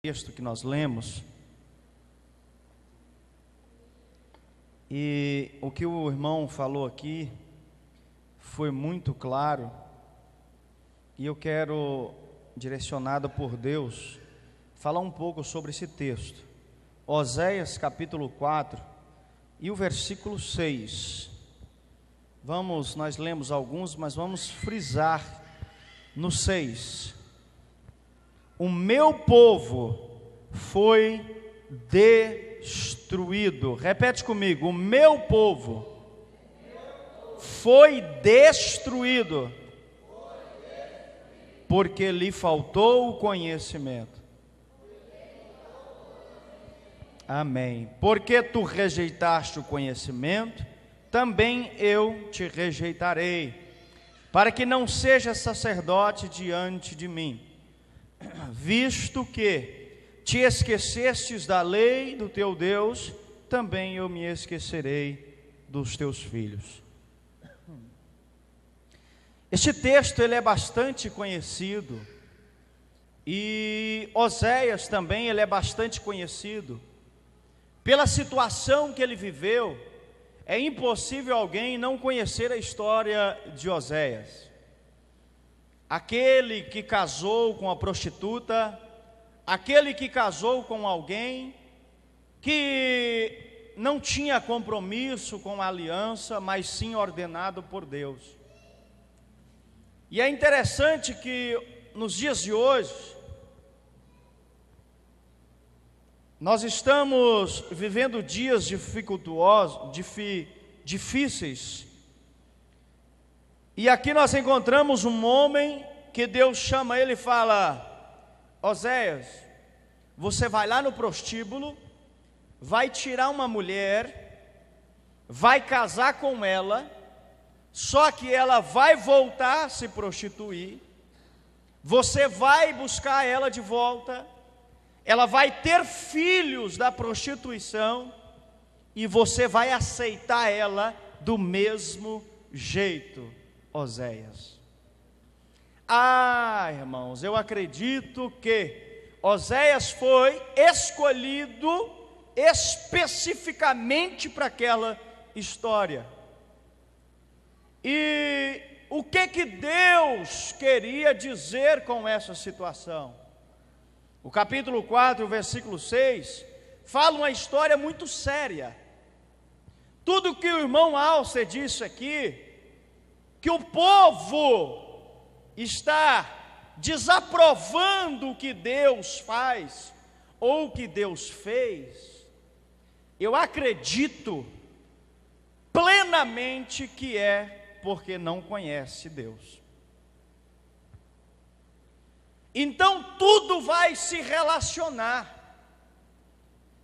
Texto que nós lemos, e o que o irmão falou aqui foi muito claro, e eu quero, direcionado por Deus, falar um pouco sobre esse texto. Oséias capítulo 4 e o versículo 6. Nós lemos alguns, mas vamos frisar no 6. O meu povo foi destruído. Repete comigo: o meu povo foi destruído, porque lhe faltou o conhecimento. Amém. Porque tu rejeitaste o conhecimento, também eu te rejeitarei, para que não sejas sacerdote diante de mim. Visto que te esquecestes da lei do teu Deus, também eu me esquecerei dos teus filhos. Este texto ele é bastante conhecido, e Oséias também ele é bastante conhecido. Pela situação que ele viveu, é impossível alguém não conhecer a história de Oséias. Aquele que casou com a prostituta, aquele que casou com alguém que não tinha compromisso com a aliança, mas sim ordenado por Deus. E é interessante que nos dias de hoje, nós estamos vivendo dias dificultosos, difíceis. E aqui nós encontramos um homem que Deus chama ele e fala: Oséias, você vai lá no prostíbulo, vai tirar uma mulher, vai casar com ela, só que ela vai voltar a se prostituir, você vai buscar ela de volta, ela vai ter filhos da prostituição, e você vai aceitar ela do mesmo jeito. Oséias. Irmãos, eu acredito que Oséias foi escolhido especificamente para aquela história. E o que Deus queria dizer com essa situação? O capítulo 4, o versículo 6, fala uma história muito séria. Tudo que o irmão Alcer disse aqui, que o povo está desaprovando o que Deus faz, ou o que Deus fez, eu acredito plenamente que é porque não conhece Deus. Então tudo vai se relacionar.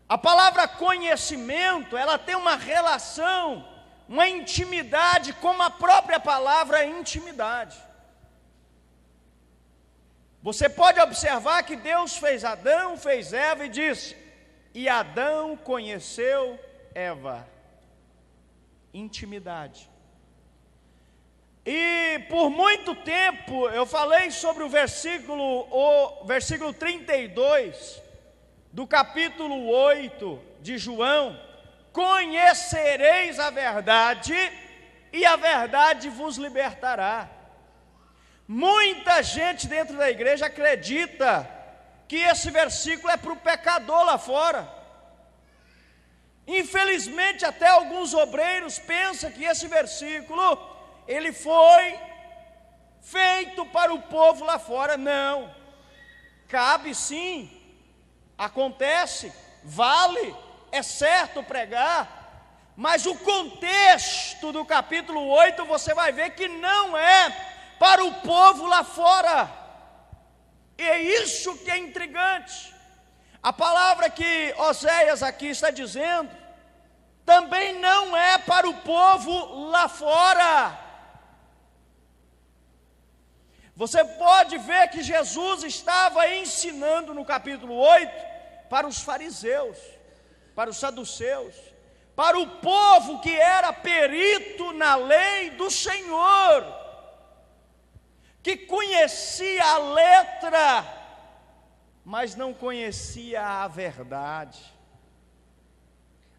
A palavra conhecimento, ela tem uma relação, uma intimidade, como a própria palavra intimidade. Você pode observar que Deus fez Adão, fez Eva e disse: e Adão conheceu Eva. Intimidade. E por muito tempo eu falei sobre o versículo 32 do capítulo 8 de João: conhecereis a verdade, e a verdade vos libertará. Muita gente dentro da igreja acredita que esse versículo é para o pecador lá fora. Infelizmente, até alguns obreiros pensam que esse versículo, ele foi feito para o povo lá fora. Não, cabe sim, acontece, vale, é certo pregar, mas o contexto do capítulo 8 você vai ver que não é para o povo lá fora. E é isso que é intrigante. A palavra que Oséias aqui está dizendo também não é para o povo lá fora. Você pode ver que Jesus estava ensinando no capítulo 8 para os fariseus, para os saduceus, para o povo que era perito na lei do Senhor, que conhecia a letra mas não conhecia a verdade.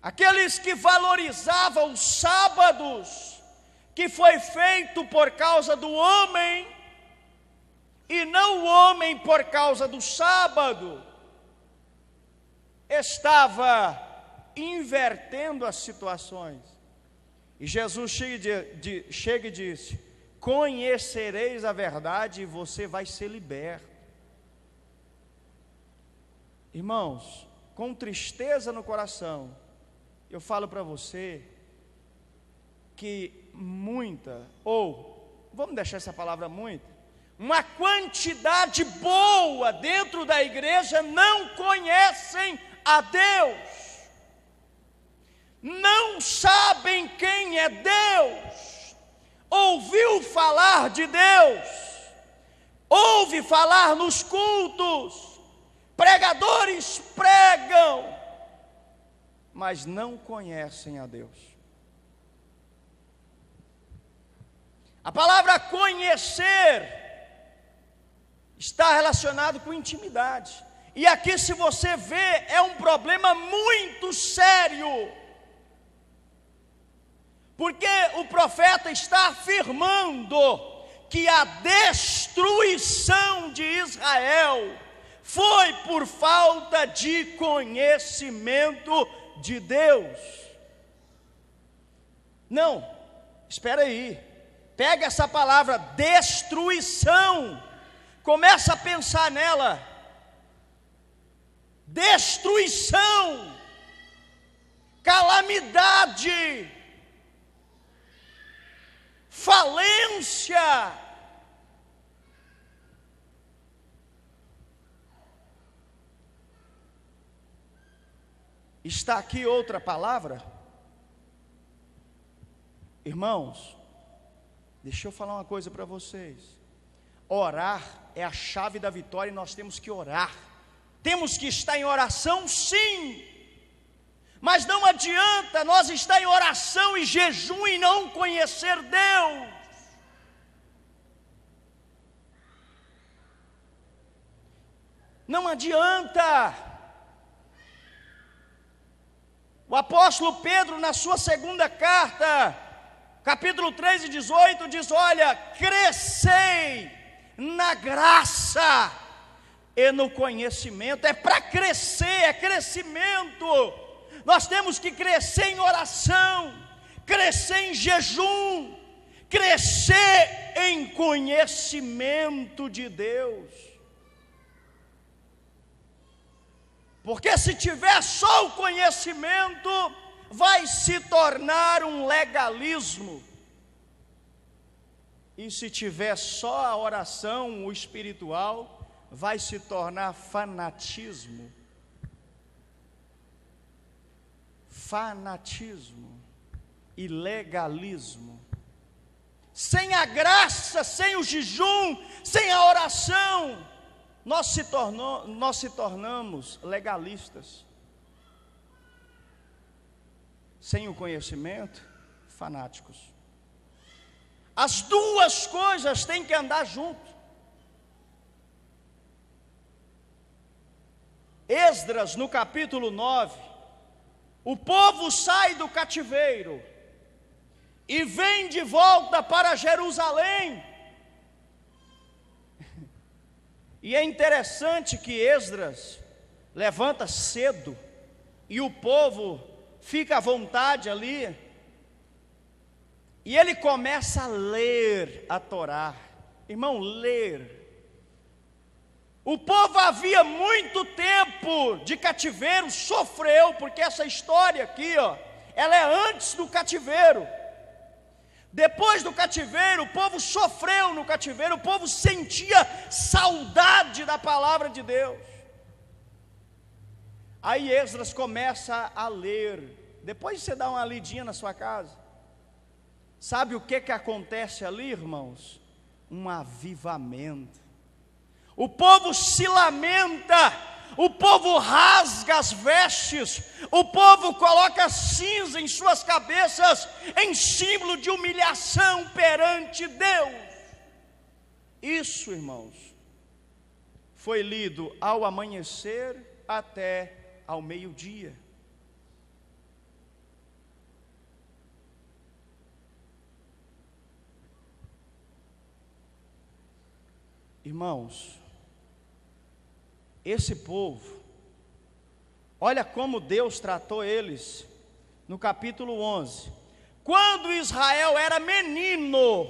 Aqueles que valorizavam os sábados, que foi feito por causa do homem, e não o homem por causa do sábado, estava invertendo as situações. E Jesus chega e disse: conhecereis a verdade e você vai ser liberto. Irmãos, com tristeza no coração, eu falo para você que vamos deixar essa palavra uma quantidade boa dentro da igreja não conhecem a Deus, não sabem quem é Deus, ouviu falar de Deus, ouve falar nos cultos, pregadores pregam, mas não conhecem a Deus. A palavra conhecer está relacionado com intimidade. E aqui, se você vê, é um problema muito sério. Porque o profeta está afirmando que a destruição de Israel foi por falta de conhecimento de Deus. Não, espera aí. Pega essa palavra destruição, começa a pensar nela. Destruição, calamidade, falência. Está aqui outra palavra. Irmãos, deixa eu falar uma coisa para vocês. Orar é a chave da vitória e nós temos que orar. Temos que estar em oração, sim. Mas não adianta nós estar em oração e jejum e não conhecer Deus. Não adianta. O apóstolo Pedro, na sua segunda carta, capítulo 3 e 18, diz: olha, crescei na graça e no conhecimento. É para crescer, é crescimento. Nós temos que crescer em oração, crescer em jejum, crescer em conhecimento de Deus. Porque se tiver só o conhecimento, vai se tornar um legalismo. E se tiver só a oração, o espiritual, vai se tornar fanatismo. Fanatismo e legalismo. Sem a graça, sem o jejum, sem a oração, nós se tornamos legalistas. Sem o conhecimento, fanáticos. As duas coisas têm que andar junto. Esdras, no capítulo 9, o povo sai do cativeiro e vem de volta para Jerusalém. E é interessante que Esdras levanta cedo e o povo fica à vontade ali, e ele começa a ler a Torá. Irmão, ler. O povo havia muito tempo de cativeiro, sofreu, porque essa história aqui, ela é antes do cativeiro. Depois do cativeiro, o povo sofreu no cativeiro, o povo sentia saudade da palavra de Deus. Aí Esdras começa a ler. Depois você dá uma lidinha na sua casa. Sabe o que acontece ali, irmãos? Um avivamento. O povo se lamenta, o povo rasga as vestes, o povo coloca cinza em suas cabeças, em símbolo de humilhação perante Deus. Isso, irmãos, foi lido ao amanhecer até ao meio-dia. Irmãos, esse povo, olha como Deus tratou eles no capítulo 11. Quando Israel era menino,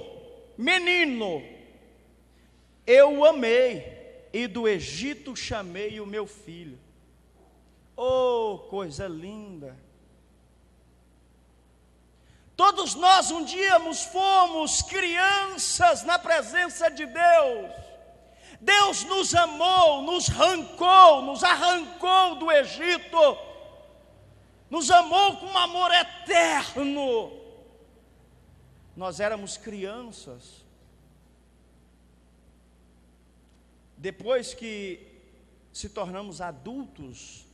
eu o amei, e do Egito chamei o meu filho. Oh, coisa linda! Todos nós um dia fomos crianças na presença de Deus. Deus nos amou, nos arrancou do Egito, nos amou com um amor eterno. Nós éramos crianças. Depois que se tornamos adultos,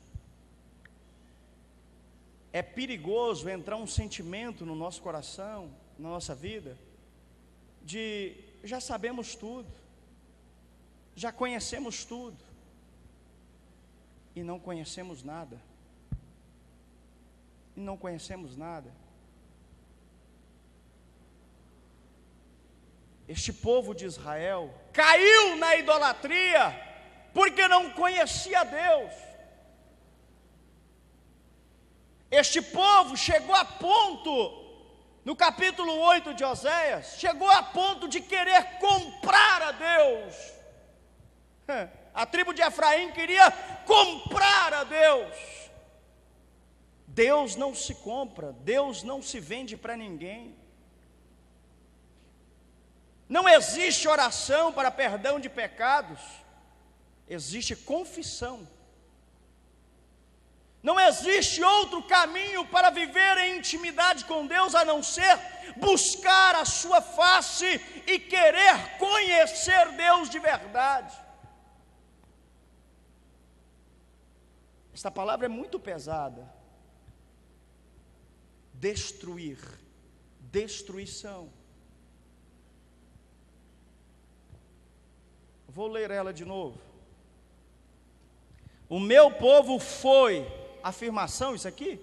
é perigoso entrar um sentimento no nosso coração, na nossa vida, de já sabemos tudo, já conhecemos tudo, e não conhecemos nada. E não conhecemos nada. Este povo de Israel caiu na idolatria, porque não conhecia Deus. Este povo chegou a ponto, no capítulo 8 de Oséias, chegou a ponto de querer comprar a Deus. A tribo de Efraim queria comprar a Deus. Deus não se compra, Deus não se vende para ninguém. Não existe oração para perdão de pecados, existe confissão. Não existe outro caminho para viver em intimidade com Deus a não ser buscar a sua face e querer conhecer Deus de verdade. Esta palavra é muito pesada. Destruir, destruição. Vou ler ela de novo. O meu povo foi, afirmação isso aqui?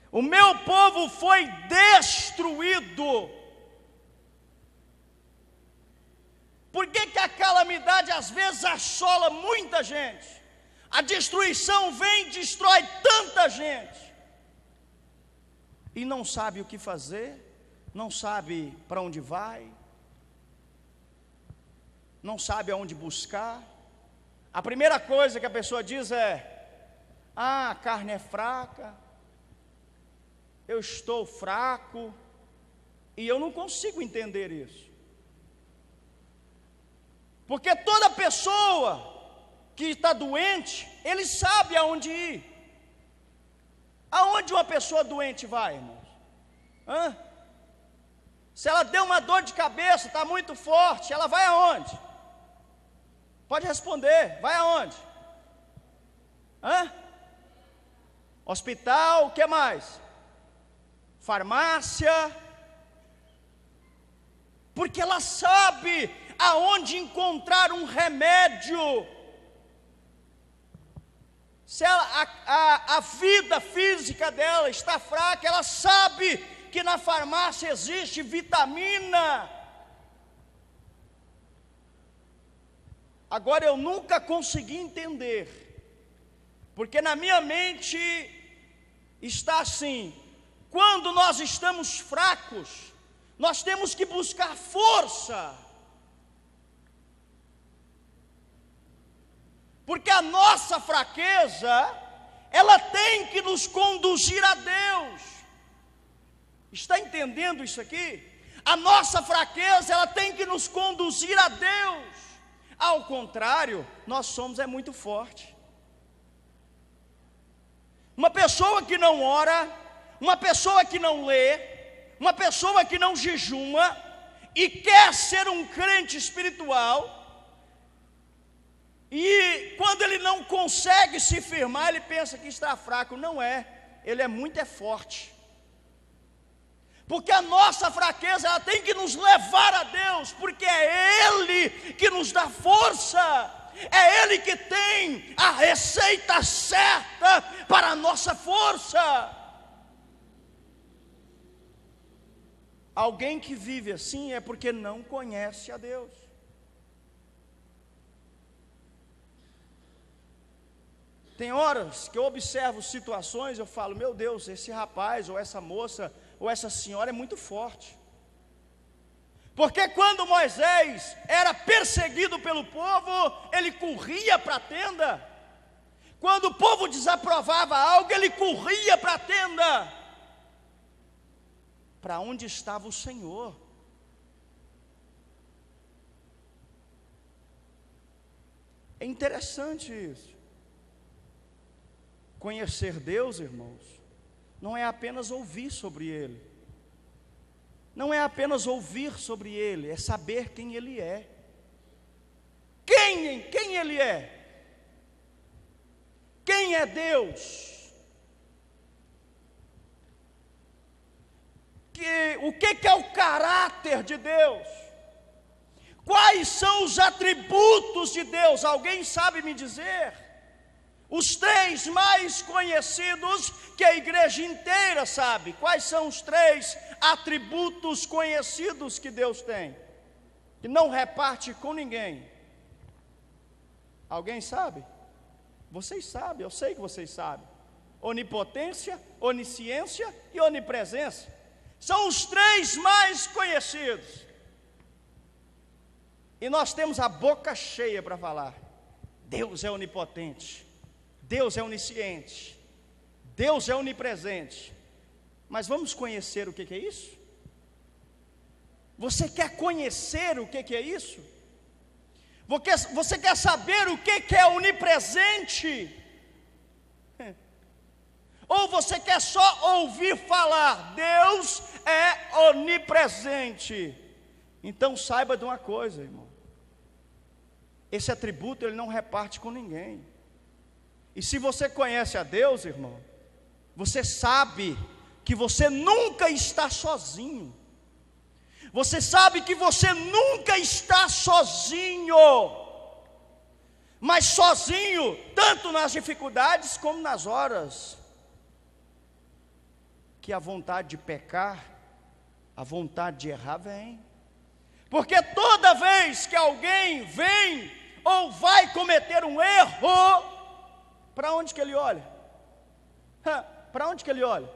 O meu povo foi destruído. Por que a calamidade às vezes assola muita gente? A destruição vem e destrói tanta gente, e não sabe o que fazer, não sabe para onde vai, não sabe aonde buscar. A primeira coisa que a pessoa diz é: a carne é fraca, eu estou fraco, e eu não consigo entender isso. Porque toda pessoa que está doente, ele sabe aonde ir. Aonde uma pessoa doente vai, irmãos? Se ela deu uma dor de cabeça, está muito forte, ela vai aonde? Pode responder, vai aonde? Hospital, o que mais? Farmácia. Porque ela sabe aonde encontrar um remédio. Se a vida física dela está fraca, ela sabe que na farmácia existe vitamina. Agora, eu nunca consegui entender, porque na minha mente está assim: quando nós estamos fracos, nós temos que buscar força, porque a nossa fraqueza, ela tem que nos conduzir a Deus. Está entendendo isso aqui? A nossa fraqueza, ela tem que nos conduzir a Deus. Ao contrário, nós somos muito forte. Uma pessoa que não ora, uma pessoa que não lê, uma pessoa que não jejuma e quer ser um crente espiritual, e quando ele não consegue se firmar, ele pensa que está fraco. Não é, ele é muito forte. Porque a nossa fraqueza, ela tem que nos levar a Deus, porque é Ele que nos dá força, é Ele que tem a receita certa para a nossa força. Alguém que vive assim é porque não conhece a Deus. Tem horas que eu observo situações, eu falo, meu Deus, esse rapaz, ou essa moça, ou essa senhora é muito forte. Porque quando Moisés era perseguido pelo povo, ele corria para a tenda. Quando o povo desaprovava algo, ele corria para a tenda. Para onde estava o Senhor? É interessante isso. Conhecer Deus, irmãos, não é apenas ouvir sobre Ele. Não é apenas ouvir sobre Ele, é saber quem Ele é. Quem Ele é? Quem é Deus? O que é o caráter de Deus? Quais são os atributos de Deus? Alguém sabe me dizer? Os 3 mais conhecidos que a igreja inteira sabe. Quais são os 3 atributos conhecidos que Deus tem? Que não reparte com ninguém. Alguém sabe? Vocês sabem, eu sei que vocês sabem. Onipotência, onisciência e onipresença. São os 3 mais conhecidos. E nós temos a boca cheia para falar. Deus é onipotente. Deus é onisciente, Deus é onipresente. Mas vamos conhecer o que é isso? Você quer conhecer o que é isso? Você quer saber o que é onipresente? Ou você quer só ouvir falar, Deus é onipresente? Então saiba de uma coisa, irmão. Esse atributo ele não reparte com ninguém. E se você conhece a Deus, irmão, você sabe que você nunca está sozinho. Você sabe que você nunca está sozinho. Mas sozinho, tanto nas dificuldades como nas horas que a vontade de pecar, a vontade de errar vem. Porque toda vez que alguém vem ou vai cometer um erro, para onde que ele olha? Para onde que ele olha?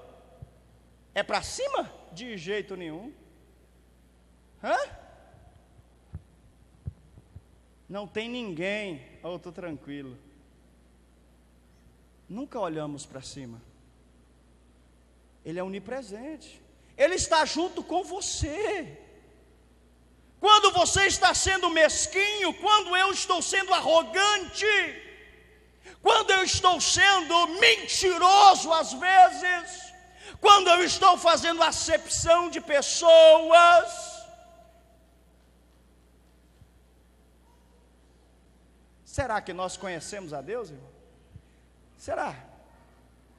É para cima? De jeito nenhum. Não tem ninguém. Eu estou tranquilo. Nunca olhamos para cima. Ele é onipresente. Ele está junto com você. Quando você está sendo mesquinho, quando eu estou sendo arrogante, quando eu estou sendo mentiroso às vezes, quando eu estou fazendo acepção de pessoas, será que nós conhecemos a Deus, irmão? Será?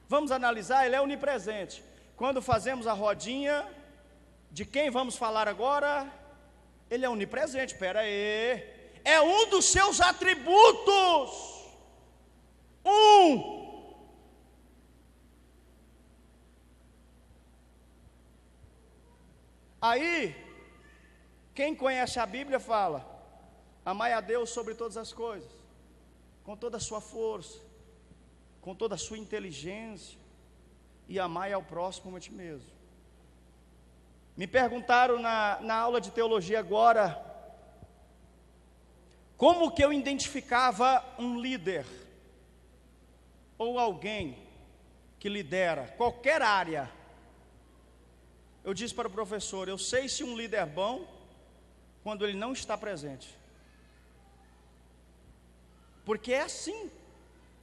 Vamos analisar, Ele é onipresente. Quando fazemos a rodinha, de quem vamos falar agora? Ele é onipresente, espera aí. É um dos seus atributos. Aí, quem conhece a Bíblia fala: amai a Deus sobre todas as coisas, com toda a sua força, com toda a sua inteligência, e amai ao próximo como a ti mesmo. Me perguntaram na aula de teologia agora, como que eu identificava um líder, ou alguém que lidera qualquer área. Eu disse para o professor, eu sei se um líder é bom, quando ele não está presente. Porque é assim.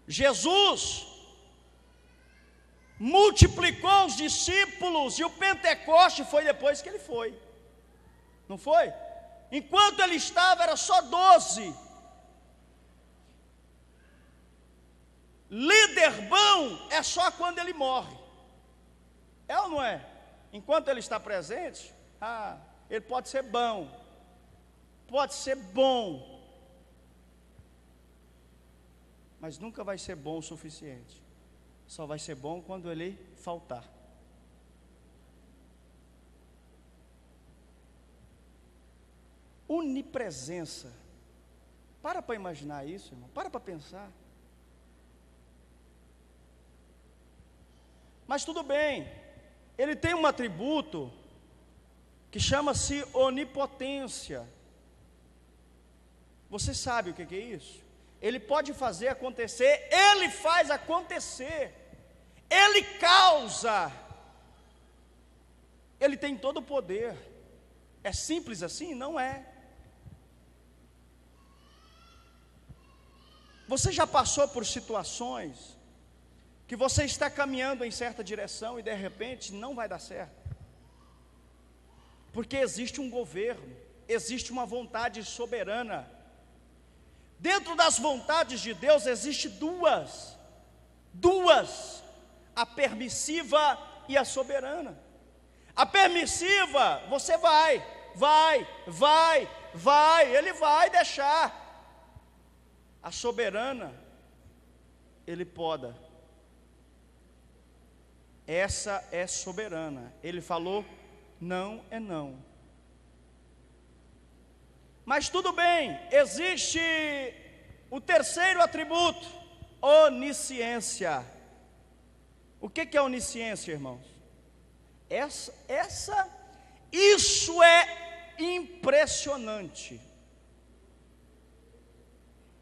Jesus multiplicou os discípulos, e o Pentecoste foi depois que ele foi. Não foi? Enquanto ele estava, era só 12. Líder bom é só quando ele morre. É ou não é? enquanto Ele está presente, Ele pode ser bom, pode ser bom, mas nunca vai ser bom o suficiente. Só vai ser bom quando Ele faltar. Onipresença. Para imaginar isso, irmão. Para pensar. Mas tudo bem. Ele tem um atributo que chama-se onipotência. Você sabe o que é isso? Ele pode fazer acontecer, Ele faz acontecer, Ele causa, Ele tem todo o poder. É simples assim? Não é. Você já passou por situações que você está caminhando em certa direção e de repente não vai dar certo? Porque existe um governo, existe uma vontade soberana. Dentro das vontades de Deus existe duas, a permissiva e a soberana. A permissiva, você vai, Ele vai deixar. A soberana, Ele poda. Essa é soberana. Ele falou, não é não. Mas tudo bem, existe o terceiro atributo, onisciência. O que é onisciência, irmãos? Isso é impressionante.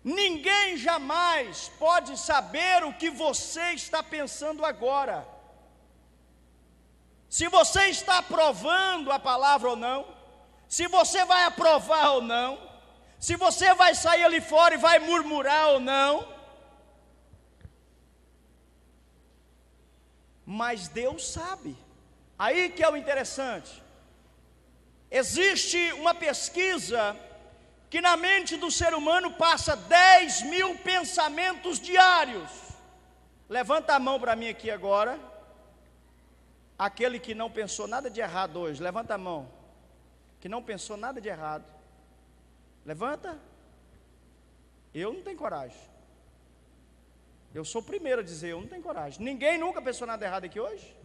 Ninguém jamais pode saber o que você está pensando agora. Se você está aprovando a palavra ou não, se você vai aprovar ou não, se você vai sair ali fora e vai murmurar ou não. Mas Deus sabe. Aí que é o interessante. Existe uma pesquisa que na mente do ser humano passa 10.000 pensamentos diários. Levanta a mão para mim aqui agora. Aquele que não pensou nada de errado hoje, levanta a mão. Que não pensou nada de errado. Levanta. Eu não tenho coragem. Eu sou o primeiro a dizer, eu não tenho coragem. Ninguém nunca pensou nada errado aqui hoje?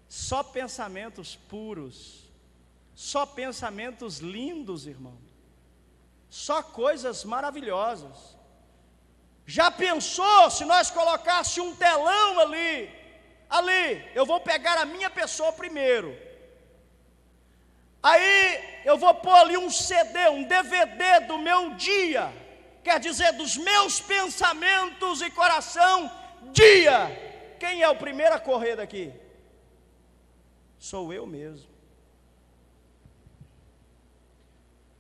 Só pensamentos puros. Só pensamentos lindos, irmão. Só coisas maravilhosas. Já pensou se nós colocássemos um telão ali, eu vou pegar a minha pessoa primeiro. Aí eu vou pôr ali um CD, um DVD do meu dia, quer dizer, dos meus pensamentos e coração, dia. Quem é o primeiro a correr daqui? Sou eu mesmo.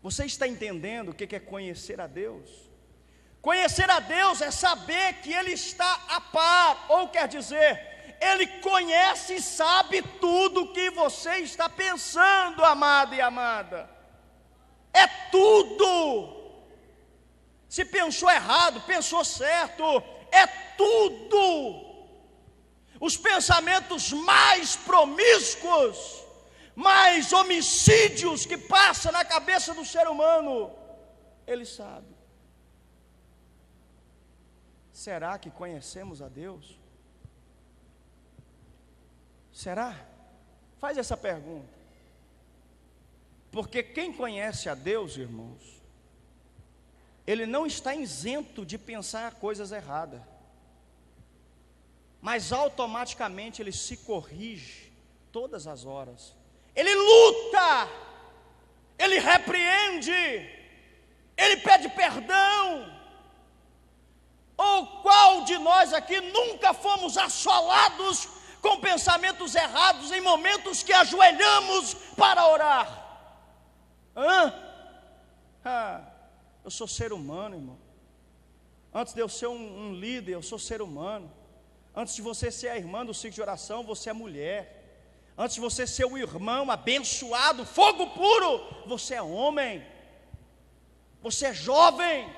Você está entendendo o que é conhecer a Deus? Conhecer a Deus é saber que Ele está a par, ou quer dizer, Ele conhece e sabe tudo o que você está pensando, amado e amada. É tudo. Se pensou errado, pensou certo, é tudo. Os pensamentos mais promíscuos, mais homicídios que passam na cabeça do ser humano, Ele sabe. Será que conhecemos a Deus? Será? Faz essa pergunta. Porque quem conhece a Deus, irmãos, ele não está isento de pensar coisas erradas, mas automaticamente ele se corrige todas as horas. Ele luta, ele repreende, ele pede perdão. Ou qual de nós aqui nunca fomos assolados com pensamentos errados em momentos que ajoelhamos para orar? Eu sou ser humano, irmão. Antes de eu ser um líder, eu sou ser humano. Antes de você ser a irmã do ciclo de oração, você é mulher. Antes de você ser o irmão abençoado, fogo puro, você é homem. Você é jovem.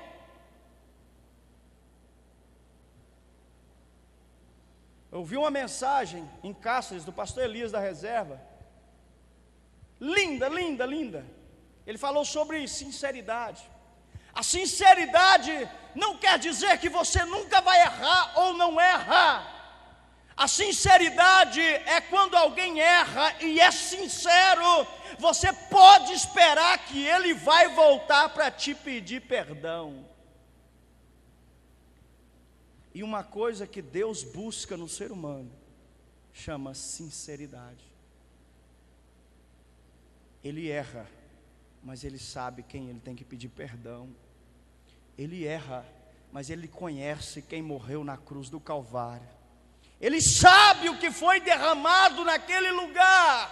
Eu vi uma mensagem em Cáceres do pastor Elias da Reserva, linda, linda, linda. Ele falou sobre sinceridade. A sinceridade não quer dizer que você nunca vai errar ou não erra. A sinceridade é quando alguém erra e é sincero, você pode esperar que ele vai voltar para te pedir perdão. E uma coisa que Deus busca no ser humano chama sinceridade. Ele erra, mas ele sabe quem ele tem que pedir perdão. Ele erra, mas ele conhece quem morreu na cruz do Calvário. Ele sabe o que foi derramado naquele lugar.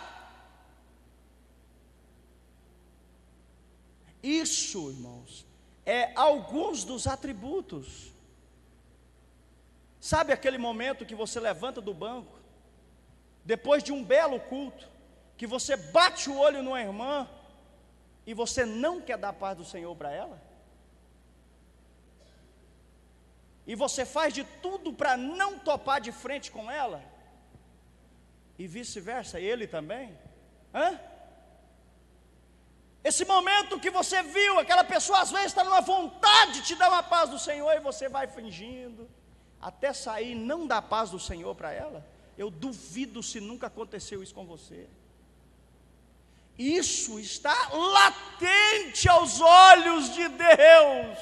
Isso, irmãos, é alguns dos atributos. Sabe aquele momento que você levanta do banco, depois de um belo culto, que você bate o olho numa irmã, e você não quer dar a paz do Senhor para ela? E você faz de tudo para não topar de frente com ela? E vice-versa, ele também? Esse momento que você viu, aquela pessoa às vezes está numa vontade de te dar uma paz do Senhor, e você vai fingindo, até sair não dá paz do Senhor para ela. Eu duvido se nunca aconteceu isso com você. Isso está latente aos olhos de Deus.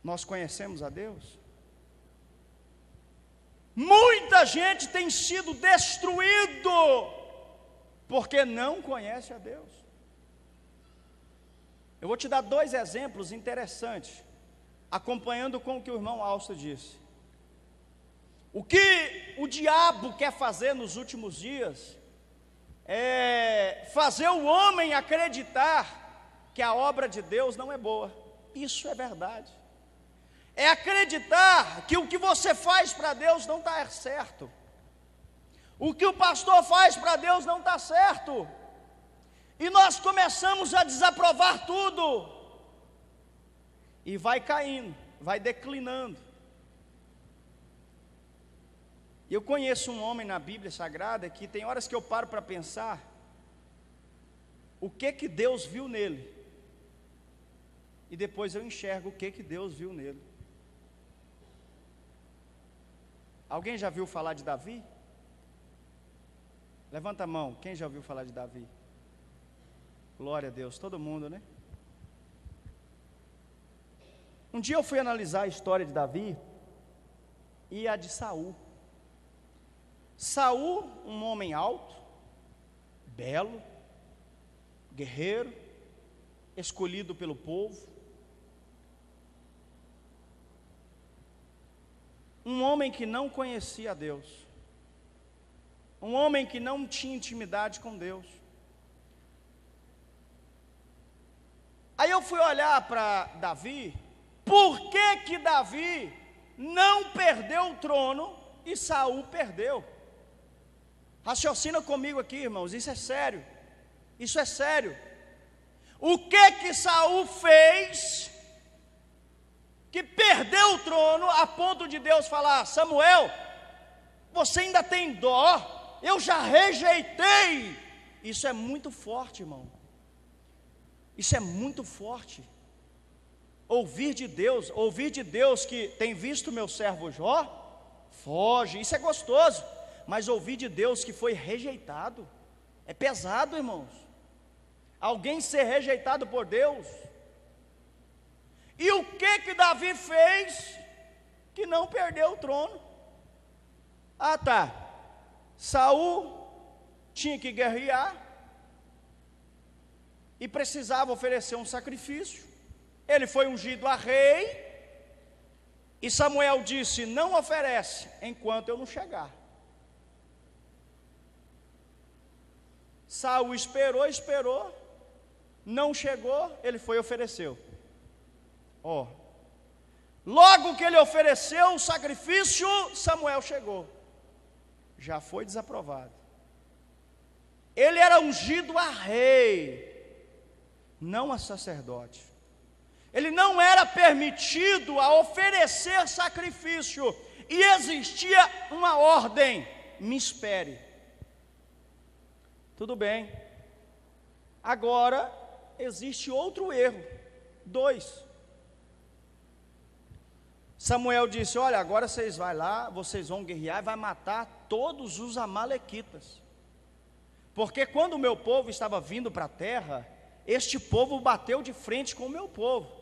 Nós conhecemos a Deus? Muita gente tem sido destruído porque não conhece a Deus. Eu vou te dar 2 exemplos interessantes, acompanhando com o que o irmão Alsto disse. O que o diabo quer fazer nos últimos dias é fazer o homem acreditar que a obra de Deus não é boa. Isso é verdade. É acreditar que o que você faz para Deus não está certo. O que o pastor faz para Deus não está certo. E nós começamos a desaprovar tudo. E vai caindo, vai declinando. Eu conheço um homem na Bíblia Sagrada que tem horas que eu paro para pensar o que Deus viu nele. E depois eu enxergo o que Deus viu nele. Alguém já viu falar de Davi? Levanta a mão, quem já ouviu falar de Davi? Glória a Deus, todo mundo, né? Um dia eu fui analisar a história de Davi e a de Saul. Saul, um homem alto, belo, guerreiro, escolhido pelo povo. Um homem que não conhecia a Deus. Um homem que não tinha intimidade com Deus. Aí eu fui olhar para Davi. Por que Davi não perdeu o trono e Saul perdeu? Raciocina comigo aqui, irmãos, isso é sério. Isso é sério. O que Saul fez que perdeu o trono a ponto de Deus falar: Samuel, você ainda tem dó? Eu já rejeitei. Isso é muito forte, irmão. Isso é muito forte. Ouvir de Deus que tem visto meu servo Jó, foge, isso é gostoso. Mas ouvir de Deus que foi rejeitado, é pesado, irmãos. Alguém ser rejeitado por Deus. E o que Davi fez que não perdeu o trono? Ah, tá. Saul tinha que guerrear e precisava oferecer um sacrifício. Ele foi ungido a rei e Samuel disse: não oferece enquanto eu não chegar. Saul esperou, não chegou, ele foi e ofereceu. Logo que ele ofereceu o sacrifício, Samuel chegou. Já foi desaprovado. Ele era ungido a rei. não a sacerdote. Ele não era permitido a oferecer sacrifício, e existia uma ordem: me espere. Tudo bem. Agora existe outro erro. 2. Samuel disse: olha, agora vocês vão lá, vocês vão guerrear e vai matar todos os amalequitas. Porque quando o meu povo estava vindo para a terra, este povo bateu de frente com o meu povo.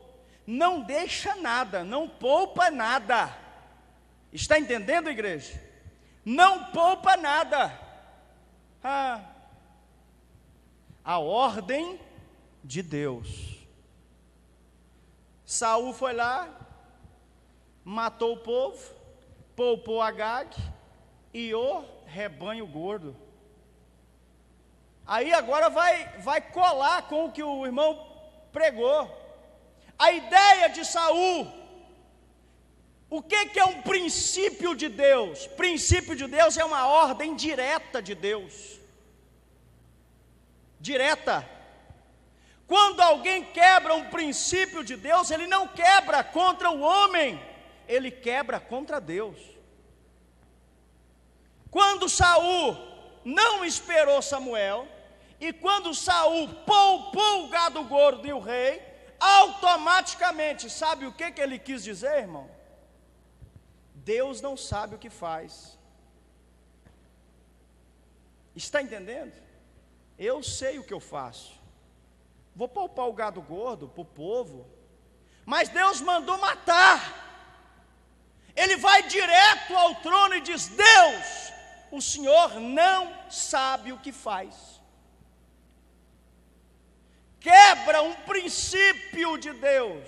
Não deixa nada, não poupa nada. Está entendendo, igreja? Não poupa nada. A ordem de Deus. Saul foi lá, matou o povo, poupou Agag e o rebanho gordo. Aí agora vai colar com o que o irmão pregou. A ideia de Saul. O que é um princípio de Deus? Princípio de Deus é uma ordem direta de Deus. Direta. Quando alguém quebra um princípio de Deus, ele não quebra contra o homem, ele quebra contra Deus. Quando Saul não esperou Samuel, e quando Saul poupou o gado gordo e o rei, automaticamente, sabe o que ele quis dizer, irmão? Deus não sabe o que faz. Está entendendo? Eu sei o que eu faço. Vou poupar o gado gordo para o povo, mas Deus mandou matar. Ele vai direto ao trono e diz: Deus, o Senhor não sabe o que faz. Quebra um princípio de Deus.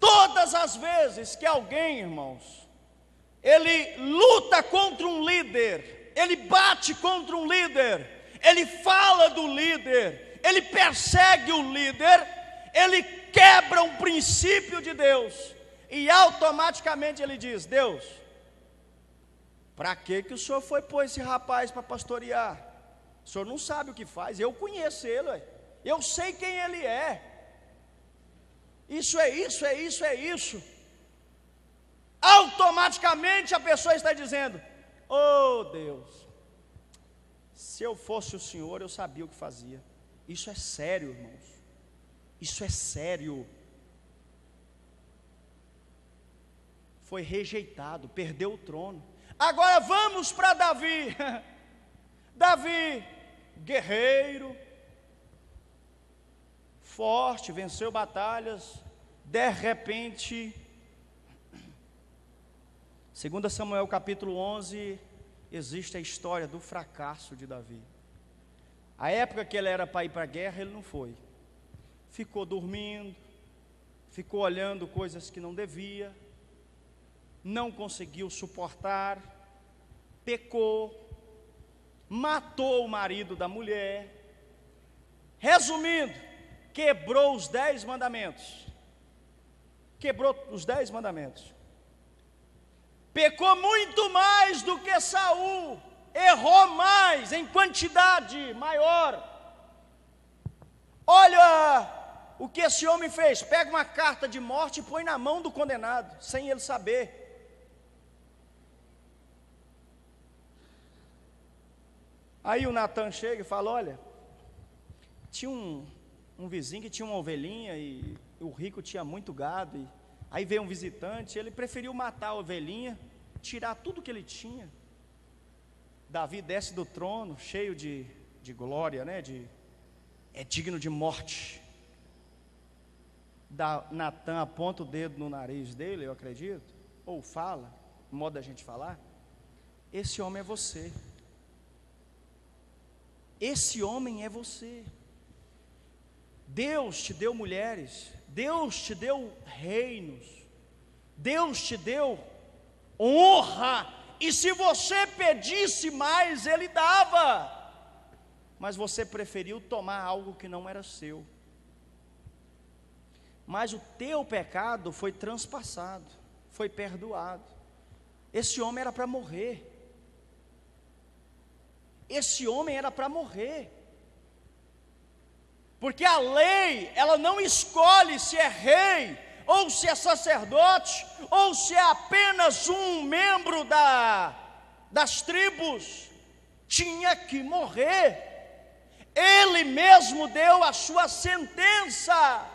Todas as vezes que alguém, irmãos, ele luta contra um líder, ele bate contra um líder, ele fala do líder, ele persegue o líder, ele quebra um princípio de Deus, e automaticamente ele diz: Deus, para que o Senhor foi pôr esse rapaz para pastorear? O Senhor não sabe o que faz, eu conheço ele, eu sei quem ele é. Isso é isso, é isso, é isso. Automaticamente a pessoa está dizendo: oh Deus, se eu fosse o Senhor, eu sabia o que fazia. Isso é sério, irmãos. Isso é sério. Foi rejeitado, perdeu o trono. Agora vamos para Davi. Davi, guerreiro, forte, venceu batalhas. De repente, 2 Samuel capítulo 11, existe a história do fracasso de Davi. A época que ele era para ir para a guerra, ele não foi. Ficou dormindo, ficou olhando coisas que não devia, não conseguiu suportar, pecou, matou o marido da mulher. Resumindo, quebrou os 10 mandamentos. Quebrou os 10 mandamentos. Pecou muito mais do que Saul. Errou mais, em quantidade maior. Olha o que esse homem fez: pega uma carta de morte e põe na mão do condenado, sem ele saber. Aí o Natan chega e fala: olha, tinha um vizinho que tinha uma ovelhinha, e o rico tinha muito gado, e aí veio um visitante, ele preferiu matar a ovelhinha, tirar tudo que ele tinha. Davi desce do trono, cheio de glória, né? É digno de morte. Natan aponta o dedo no nariz dele, eu acredito, ou fala, modo da gente falar: esse homem é você. Esse homem é você. Deus te deu mulheres, Deus te deu reinos, Deus te deu honra, e se você pedisse mais, Ele dava, mas você preferiu tomar algo que não era seu. Mas o teu pecado foi transpassado, foi perdoado. Esse homem era para morrer. Esse homem era para morrer. Porque a lei, ela não escolhe se é rei, ou se é sacerdote, ou se é apenas um membro das tribos. Tinha que morrer. Ele mesmo deu a sua sentença.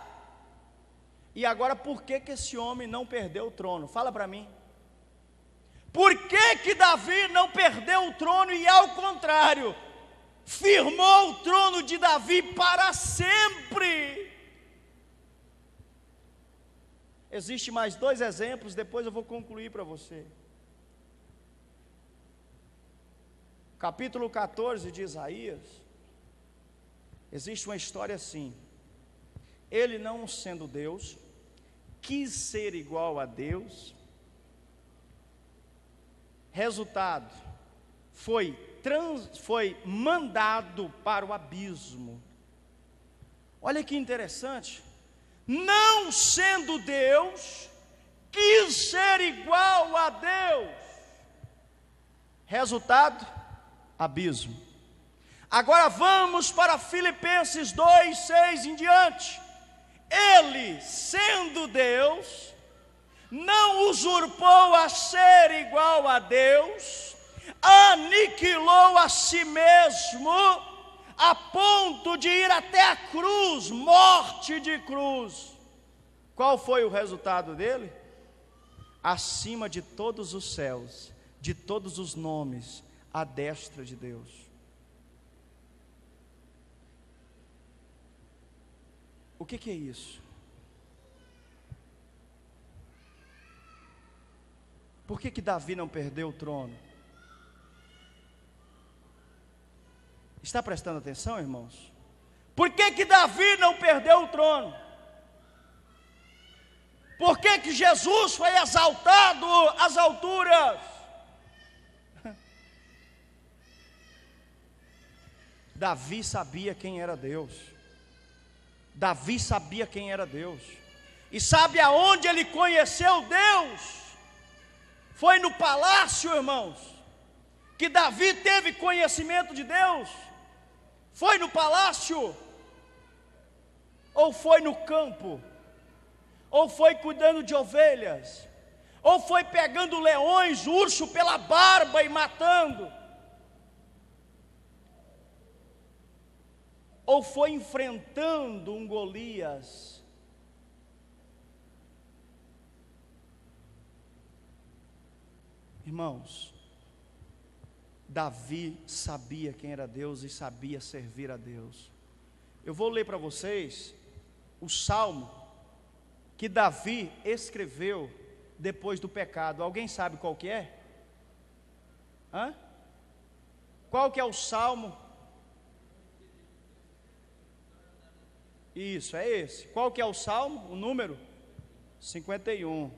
E agora, por que esse homem não perdeu o trono? Fala para mim. Por que Davi não perdeu o trono e, ao contrário, firmou o trono de Davi para sempre? Existem mais 2 exemplos, depois eu vou concluir para você. Capítulo 14 de Isaías, existe uma história assim. Ele, não sendo Deus, quis ser igual a Deus. Resultado, foi mandado para o abismo. Olha que interessante. Não sendo Deus, quis ser igual a Deus. Resultado, abismo. Agora vamos para Filipenses 2:6 em diante. Ele, sendo Deus, não usurpou a ser igual a Deus, aniquilou a si mesmo, a ponto de ir até a cruz, morte de cruz. Qual foi o resultado dele? Acima de todos os céus, de todos os nomes, à destra de Deus. O que é isso? Por que Davi não perdeu o trono? Está prestando atenção, irmãos? Por que Davi não perdeu o trono? Por que Jesus foi exaltado às alturas? Davi sabia quem era Deus. Davi sabia quem era Deus. E sabe aonde ele conheceu Deus? Foi no palácio, irmãos, que Davi teve conhecimento de Deus. Foi no palácio? Ou foi no campo? Ou foi cuidando de ovelhas? Ou foi pegando leões, urso pela barba e matando? Ou foi enfrentando um Golias? Irmãos, Davi sabia quem era Deus e sabia servir a Deus. Eu vou ler para vocês o salmo que Davi escreveu depois do pecado. Alguém sabe qual que é? Qual que é o salmo? Isso, é esse. Qual que é o salmo? O número? 51.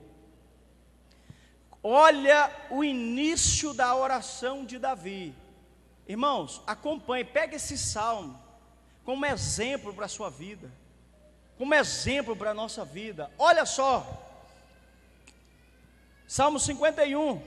Olha o início da oração de Davi. Irmãos, acompanhe, pega esse salmo como exemplo para a sua vida, como exemplo para a nossa vida. Olha só, Salmo 51.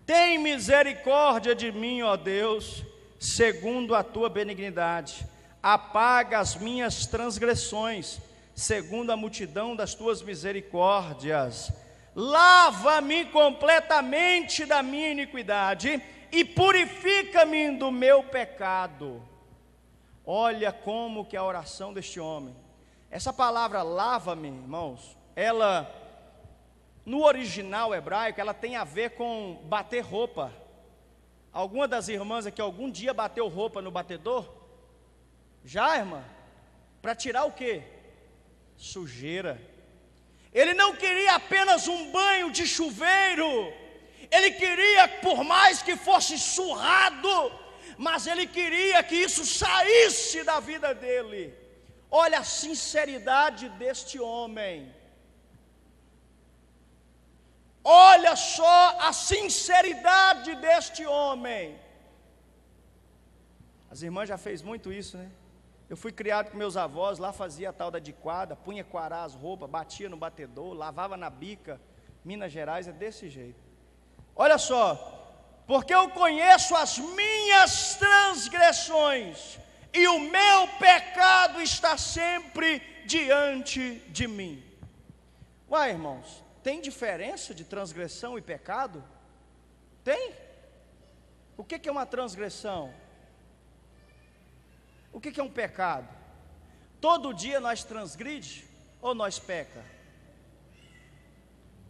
Tem misericórdia de mim, ó Deus, segundo a tua benignidade. Apaga as minhas transgressões, segundo a multidão das tuas misericórdias. Lava-me completamente da minha iniquidade e purifica-me do meu pecado. Olha como que é a oração deste homem. Essa palavra lava-me, irmãos, ela, no original hebraico, ela tem a ver com bater roupa. Alguma das irmãs aqui algum dia bateu roupa no batedor? Já, irmã? Para tirar o quê? Sujeira. Ele não queria apenas um banho de chuveiro. Ele queria, por mais que fosse surrado, mas ele queria que isso saísse da vida dele. Olha a sinceridade deste homem. Olha só a sinceridade deste homem. As irmãs já fez muito isso, né? Eu fui criado com meus avós, lá fazia a tal da diquada, punha quará as roupas, batia no batedor, lavava na bica, Minas Gerais é desse jeito. Olha só, porque eu conheço as minhas transgressões, e o meu pecado está sempre diante de mim. Uai, irmãos, tem diferença de transgressão e pecado? Tem? O que é uma transgressão? O que é um pecado? Todo dia nós transgride ou nós peca?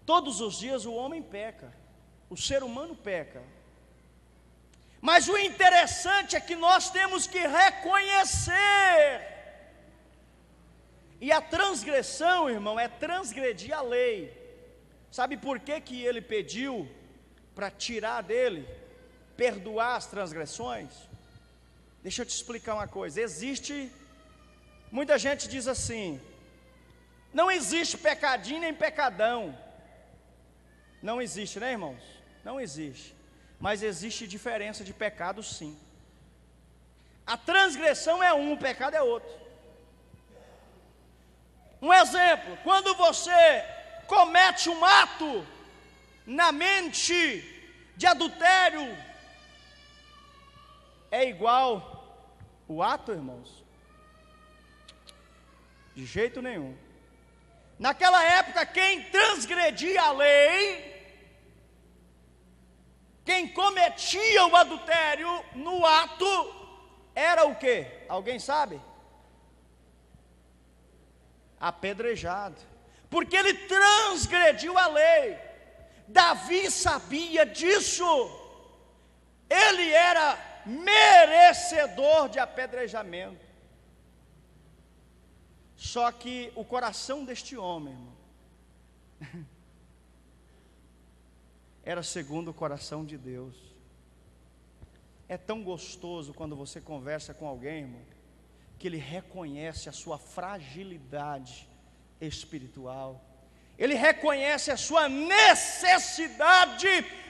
Todos os dias o homem peca, o ser humano peca. Mas o interessante é que nós temos que reconhecer. E a transgressão, irmão, é transgredir a lei. Sabe por que ele pediu para tirar dele, perdoar as transgressões? Deixa eu te explicar uma coisa. Muita gente diz assim: não existe pecadinho nem pecadão. Não existe, né, irmãos? Não existe. Mas existe diferença de pecado, sim. A transgressão é um, o pecado é outro. Um exemplo: quando você comete um ato na mente de adultério, é igual o ato, irmãos? De jeito nenhum. Naquela época, quem transgredia a lei, quem cometia o adultério no ato, era o quê? Alguém sabe? Apedrejado, porque ele transgrediu a lei. Davi sabia disso, ele era merecedor de apedrejamento. Só que o coração deste homem, irmão, era segundo o coração de Deus. É tão gostoso quando você conversa com alguém, irmão, que ele reconhece a sua fragilidade espiritual, ele reconhece a sua necessidade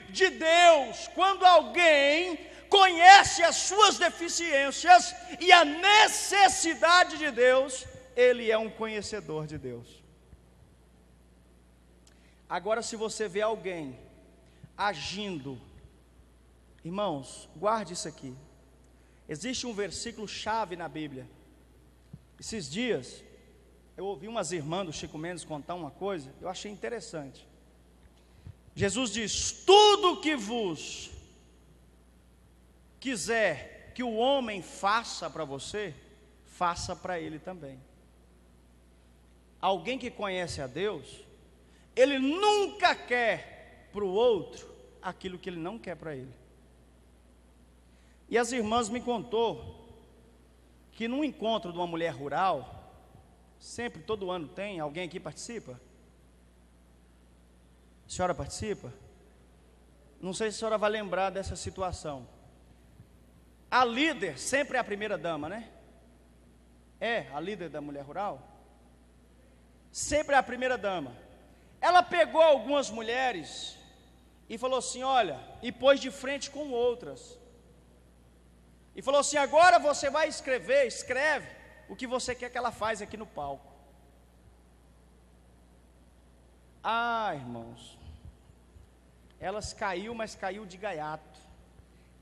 de Deus. Quando alguém conhece as suas deficiências e a necessidade de Deus, ele é um conhecedor de Deus. Agora, se você vê alguém agindo, irmãos, guarde isso aqui. Existe um versículo chave na Bíblia. Esses dias eu ouvi umas irmãs do Chico Mendes contar uma coisa, eu achei interessante. Jesus diz: tudo que vos quiser que o homem faça para você, faça para ele também. Alguém que conhece a Deus, ele nunca quer para o outro aquilo que ele não quer para ele. E as irmãs me contou que num encontro de uma mulher rural, sempre, todo ano tem, alguém aqui participa? A senhora participa? Não sei se a senhora vai lembrar dessa situação. A líder sempre é a primeira dama, né? É, a líder da mulher rural sempre é a primeira dama. Ela pegou algumas mulheres e falou assim: olha, e pôs de frente com outras, e falou assim: agora você vai escreve o que você quer que ela faz aqui no palco. Ah, irmãos, elas caiu, mas caiu de gaiato.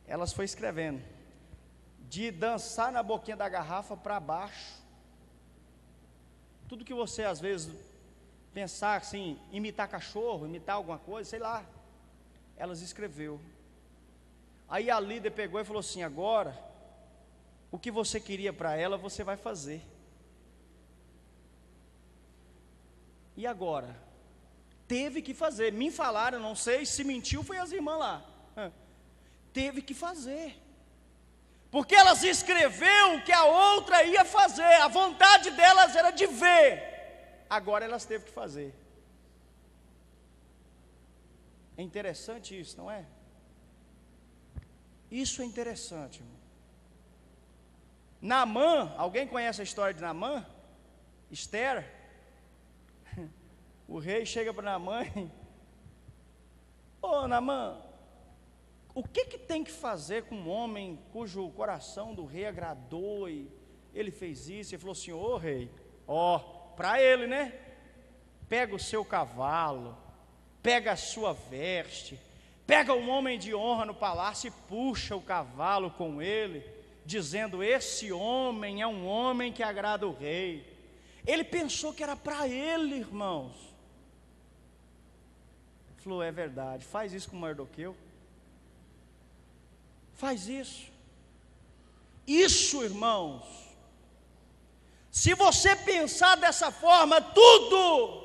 Elas foi escrevendo, de dançar na boquinha da garrafa para baixo. Tudo que você às vezes pensar assim, imitar cachorro, imitar alguma coisa, sei lá, elas escreveu. Aí a líder pegou e falou assim: agora, o que você queria para ela, você vai fazer. E agora? Teve que fazer. Me falaram, não sei se mentiu, foi as irmãs lá. Teve que fazer. Porque elas escreveu o que a outra ia fazer. A vontade delas era de ver. Agora elas teve que fazer. É interessante isso, não é? Isso é interessante, irmão. Naamã, alguém conhece a história de Naamã? Esther? O rei chega para Naamã e: ô Naamã, o que tem que fazer com um homem cujo coração do rei agradou e ele fez isso? Ele falou assim: ô rei, ó, para ele, né? Pega o seu cavalo, pega a sua veste, pega um homem de honra no palácio e puxa o cavalo com ele, dizendo: esse homem é um homem que agrada o rei. Ele pensou que era para ele, irmãos. Falou: é verdade, faz isso com Mardoqueu. Faz isso. Isso, irmãos, se você pensar dessa forma, tudo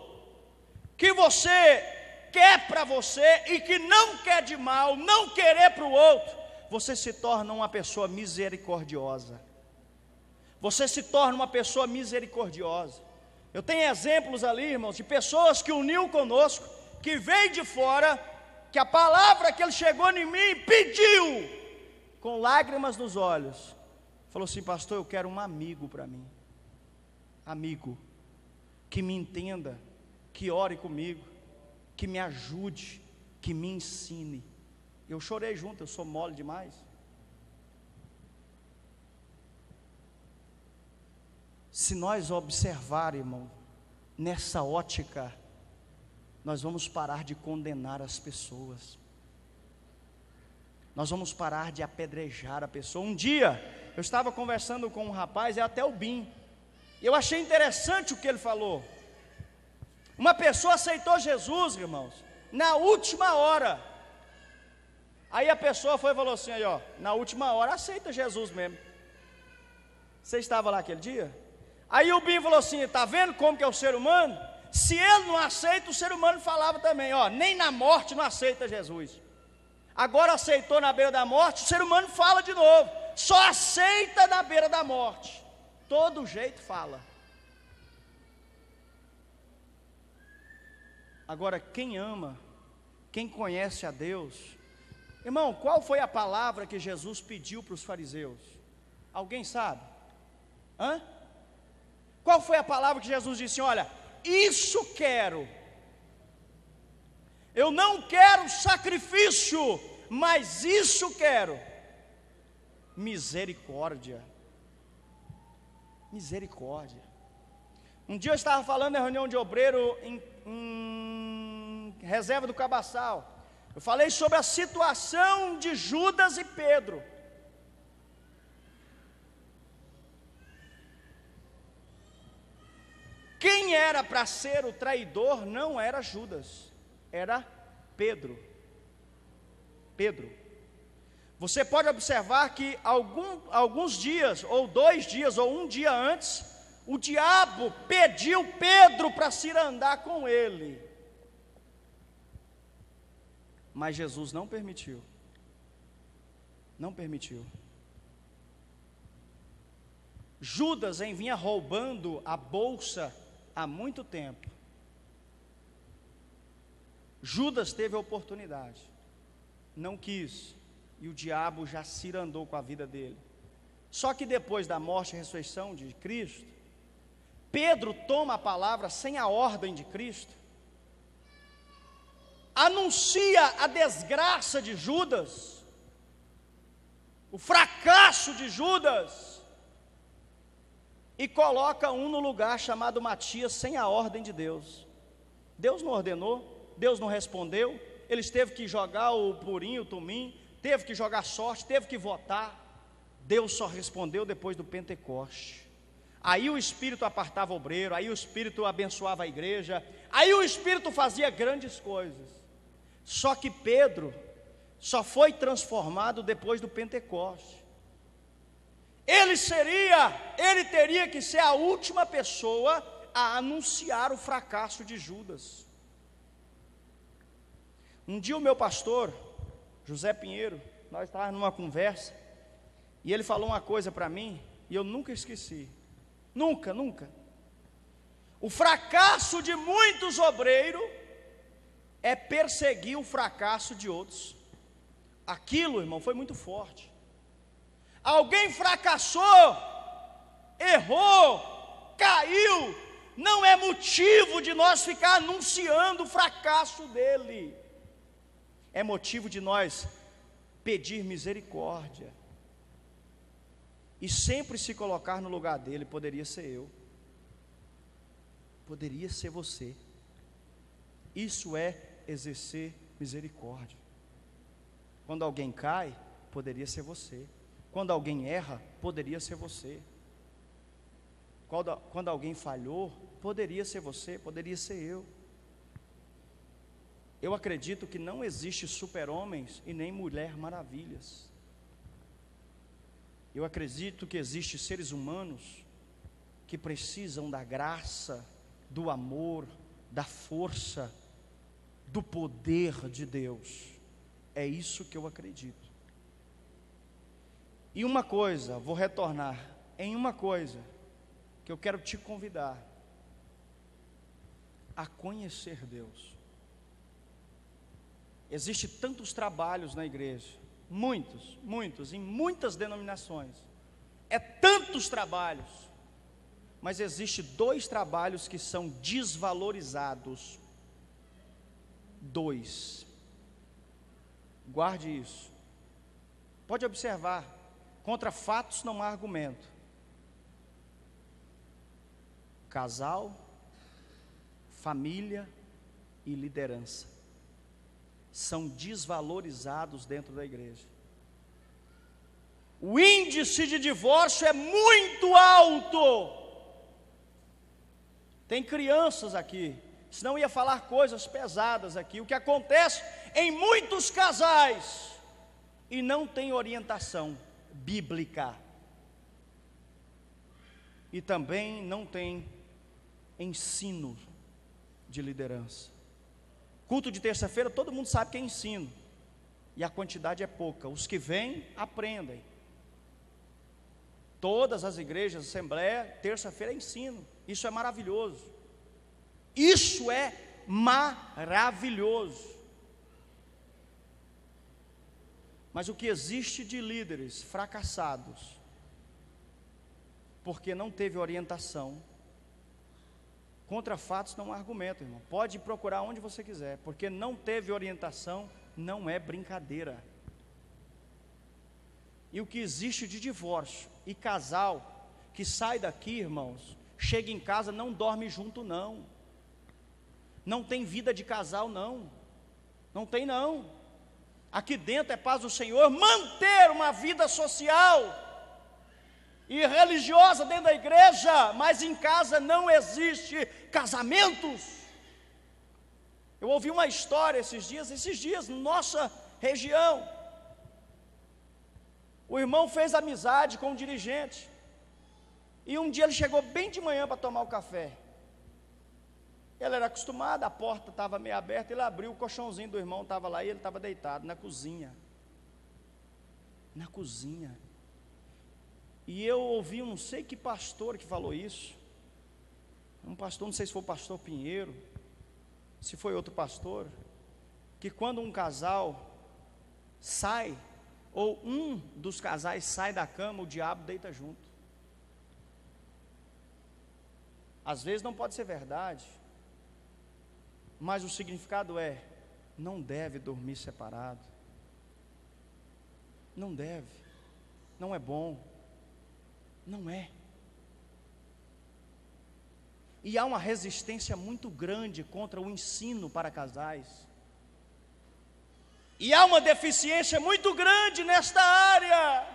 que você quer para você e que não quer de mal, não querer para o outro, você se torna uma pessoa misericordiosa. Você se torna uma pessoa misericordiosa. Eu tenho exemplos ali, irmãos, de pessoas que uniu conosco, que veio de fora, que a palavra que ele chegou em mim pediu, com lágrimas nos olhos, falou assim: pastor, eu quero um amigo para mim, amigo, que me entenda, que ore comigo, que me ajude, que me ensine. Eu chorei junto, eu sou mole demais. Se nós observarmos, irmão, nessa ótica, nós vamos parar de condenar as pessoas, nós vamos parar de apedrejar a pessoa. Um dia, eu estava conversando com um rapaz, é até o Bim, e eu achei interessante o que ele falou. Uma pessoa aceitou Jesus, irmãos, na última hora. Aí a pessoa foi e falou assim: aí, ó, na última hora aceita Jesus mesmo. Você estava lá aquele dia? Aí o Bim falou assim: está vendo como que é o ser humano? Se ele não aceita, o ser humano falava também, ó, nem na morte não aceita Jesus. Agora aceitou na beira da morte, o ser humano fala de novo, só aceita na beira da morte. Todo jeito fala. Agora, quem ama, quem conhece a Deus, irmão, qual foi a palavra que Jesus pediu para os fariseus? Alguém sabe? Qual foi a palavra que Jesus disse? Olha, isso quero. Eu não quero sacrifício, mas isso quero: misericórdia. Misericórdia. Um dia eu estava falando na reunião de obreiro em reserva do Cabaçal. Eu falei sobre a situação de Judas e Pedro. Quem era para ser o traidor não era Judas, era Pedro. Pedro. Você pode observar que alguns dias, ou 2 dias, ou 1 dia antes, o diabo pediu Pedro para se ir andar com ele. Mas Jesus não permitiu. Não permitiu. Judas vinha roubando a bolsa há muito tempo. Judas teve a oportunidade, não quis, e o diabo já se irandou com a vida dele. Só que depois da morte e ressurreição de Cristo, Pedro toma a palavra sem a ordem de Cristo, anuncia a desgraça de Judas, o fracasso de Judas, e coloca um no lugar chamado Matias sem a ordem de Deus. Deus não ordenou, Deus não respondeu, eles teve que jogar o purim, o tumim, teve que jogar sorte, teve que votar. Deus só respondeu depois do Pentecoste. Aí o Espírito apartava o obreiro, aí o Espírito abençoava a igreja, aí o Espírito fazia grandes coisas. Só que Pedro só foi transformado depois do Pentecoste. Ele teria que ser a última pessoa a anunciar o fracasso de Judas. Um dia o meu pastor, José Pinheiro, nós estávamos numa conversa, e ele falou uma coisa para mim, e eu nunca esqueci, nunca. O fracasso de muitos obreiros é perseguir o fracasso de outros. Aquilo, irmão, foi muito forte. Alguém fracassou, errou, caiu, não é motivo de nós ficar anunciando o fracasso dele. É motivo de nós pedir misericórdia e sempre se colocar no lugar dele. Poderia ser eu, poderia ser você. Isso é exercer misericórdia. Quando alguém cai, poderia ser você. Quando alguém erra, poderia ser você. Quando alguém falhou, poderia ser você, poderia ser eu. Eu acredito que não existe super-homens e nem mulher maravilhas. Eu acredito que existem seres humanos que precisam da graça, do amor, da força, do poder de Deus. É isso que eu acredito. E uma coisa, vou retornar em uma coisa que eu quero te convidar a conhecer Deus. Existem tantos trabalhos na igreja, muitos, em muitas denominações. É tantos trabalhos, mas existe 2 trabalhos que são desvalorizados. 2. Guarde isso. Pode observar, contra fatos não há argumento. Casal, família e liderança são desvalorizados dentro da igreja. O índice de divórcio é muito alto. Tem crianças aqui, senão ia falar coisas pesadas aqui. O que acontece em muitos casais e não tem orientação bíblica. E também não tem ensino de liderança. Culto de terça-feira, todo mundo sabe que é ensino, e a quantidade é pouca. Os que vêm, aprendem. Todas as igrejas, assembleia, terça-feira é ensino. Isso é maravilhoso. Isso é maravilhoso. Mas o que existe de líderes fracassados, porque não teve orientação, contra fatos não há argumento, irmão. Pode procurar onde você quiser, porque não teve orientação, não é brincadeira. E o que existe de divórcio e casal que sai daqui, irmãos, chega em casa, não dorme junto não. Não tem vida de casal não. Não tem não. Aqui dentro é paz do Senhor, manter uma vida social e religiosa dentro da igreja, mas em casa não existe casamentos. Eu ouvi uma história esses dias, na nossa região. O irmão fez amizade com um dirigente, e um dia ele chegou bem de manhã para tomar o café. Ele era acostumado, a porta estava meio aberta, ele abriu, o colchãozinho do irmão estava lá, e ele estava deitado na cozinha. Na cozinha. E eu ouvi, não sei que pastor que falou isso, um pastor, não sei se foi o pastor Pinheiro, se foi outro pastor, que quando um casal sai, ou um dos casais sai da cama, o diabo deita junto. Às vezes não pode ser verdade, mas o significado é, não deve dormir separado, não deve, não é bom. Não é. E há uma resistência muito grande contra o ensino para casais. E há uma deficiência muito grande nesta área.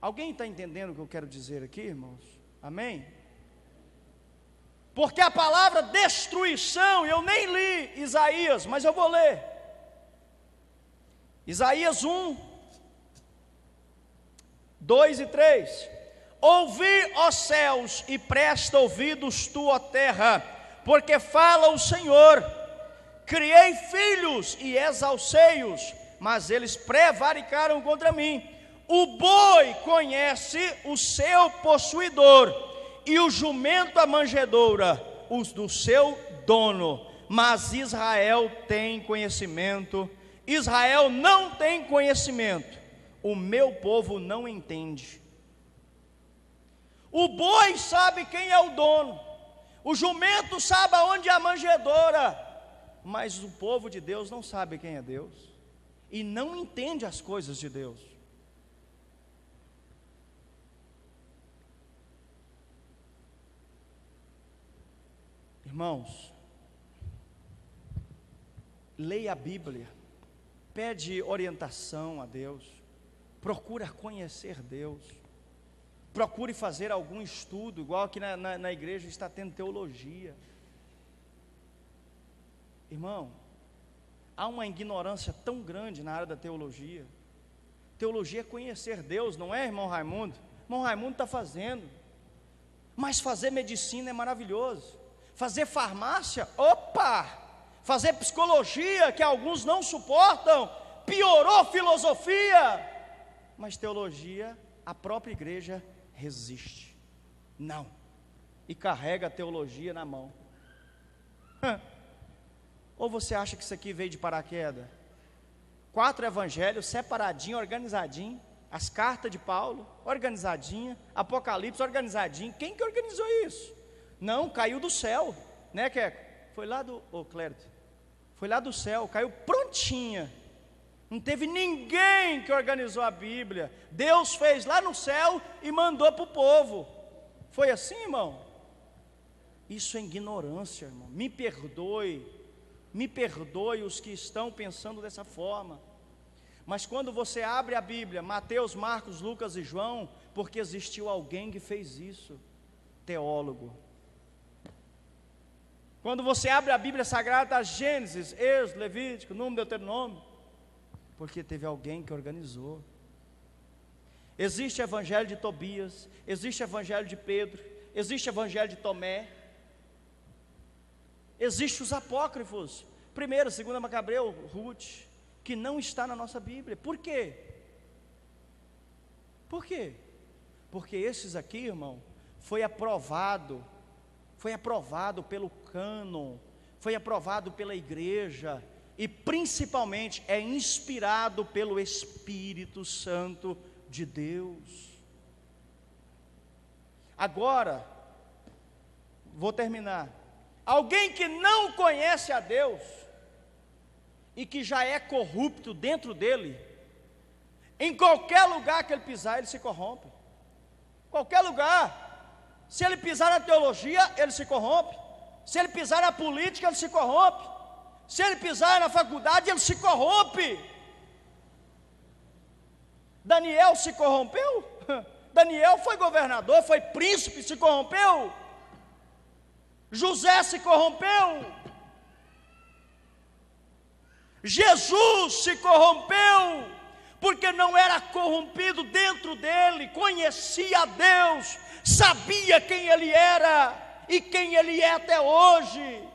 Alguém está entendendo o que eu quero dizer aqui, irmãos? Amém? Porque a palavra destruição, eu nem li Isaías, mas eu vou ler. Isaías 1, 2 e 3. Ouvi, ó céus, e presta ouvidos tu, ó terra, porque fala o Senhor. Criei filhos e exalcei-os, mas eles prevaricaram contra mim. O boi conhece o seu possuidor, e o jumento a manjedoura, os do seu dono, mas Israel tem conhecimento. Israel não tem conhecimento, o meu povo não entende. O boi sabe quem é o dono, o jumento sabe aonde é a manjedoura, mas o povo de Deus não sabe quem é Deus, e não entende as coisas de Deus. Irmãos, leia a Bíblia, pede orientação a Deus, procura conhecer Deus, procure fazer algum estudo, igual aqui na igreja está tendo teologia. Irmão, há uma ignorância tão grande na área da teologia. Teologia é conhecer Deus, não é, irmão Raimundo? Irmão Raimundo está fazendo, mas fazer medicina é maravilhoso, fazer farmácia, opa! Fazer psicologia, que alguns não suportam, piorou filosofia, mas teologia, a própria igreja resiste, não, e carrega a teologia na mão. Ou você acha que isso aqui veio de paraquedas? 4 evangelhos, separadinho, organizadinho, as cartas de Paulo, organizadinha, Apocalipse, organizadinho. Quem que organizou isso? Não, caiu do céu, né, Queco? Foi lá do, Clérito, foi lá do céu, caiu prontinha. Não teve ninguém que organizou a Bíblia. Deus fez lá no céu e mandou para o povo. Foi assim, irmão? Isso é ignorância, irmão. Me perdoe os que estão pensando dessa forma. Mas quando você abre a Bíblia, Mateus, Marcos, Lucas e João, porque existiu alguém que fez isso, teólogo. Quando você abre a Bíblia Sagrada, está Gênesis, Êxodo, Levítico, Número, Deuteronômio, porque teve alguém que organizou. Existe o evangelho de Tobias, existe o evangelho de Pedro, existe o evangelho de Tomé, existe os apócrifos, 1º, 2º Macabeu, Ruth, que não está na nossa Bíblia. Por quê? Por quê? Porque esses aqui, irmão, foi aprovado pelo cânon, foi aprovado pela igreja, e principalmente é inspirado pelo Espírito Santo de Deus. Agora, vou terminar. Alguém que não conhece a Deus, e que já é corrupto dentro dele, em qualquer lugar que ele pisar, ele se corrompe. Qualquer lugar. Se ele pisar na teologia, ele se corrompe. Se ele pisar na política, ele se corrompe. Se ele pisar na faculdade, ele se corrompe. Daniel se corrompeu? Daniel foi governador, foi príncipe, se corrompeu. José se corrompeu. Jesus se corrompeu, porque não era corrompido dentro dele, conhecia a Deus, sabia quem ele era e quem ele é até hoje.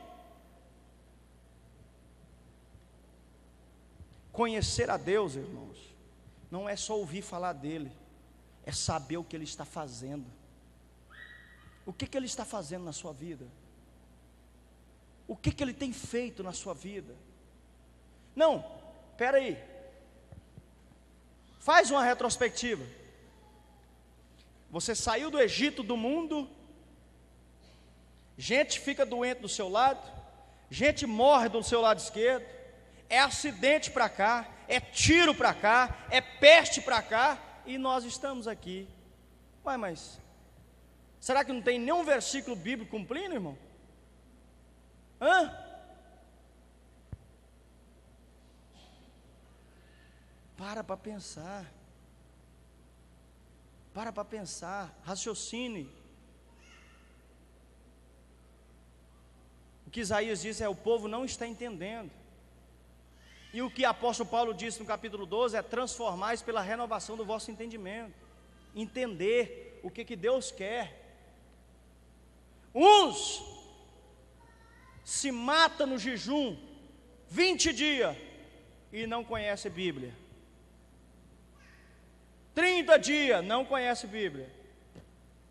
Conhecer a Deus, irmãos, não é só ouvir falar dele, é saber o que ele está fazendo. O que ele está fazendo na sua vida? O que ele tem feito na sua vida? Não, espera aí, faz uma retrospectiva. Você saiu do Egito, do mundo, gente fica doente do seu lado, gente morre do seu lado esquerdo, é acidente para cá, é tiro para cá, é peste para cá, e nós estamos aqui. Ué, mas será que não tem nenhum versículo bíblico cumprindo, irmão? Para pensar. Para pensar, raciocine. O que Isaías diz é: o povo não está entendendo. E o que o apóstolo Paulo disse no capítulo 12 é: transformais pela renovação do vosso entendimento. Entender o que Deus quer. Uns se matam no jejum 20 dias e não conhece Bíblia. 30 dias, não conhece Bíblia.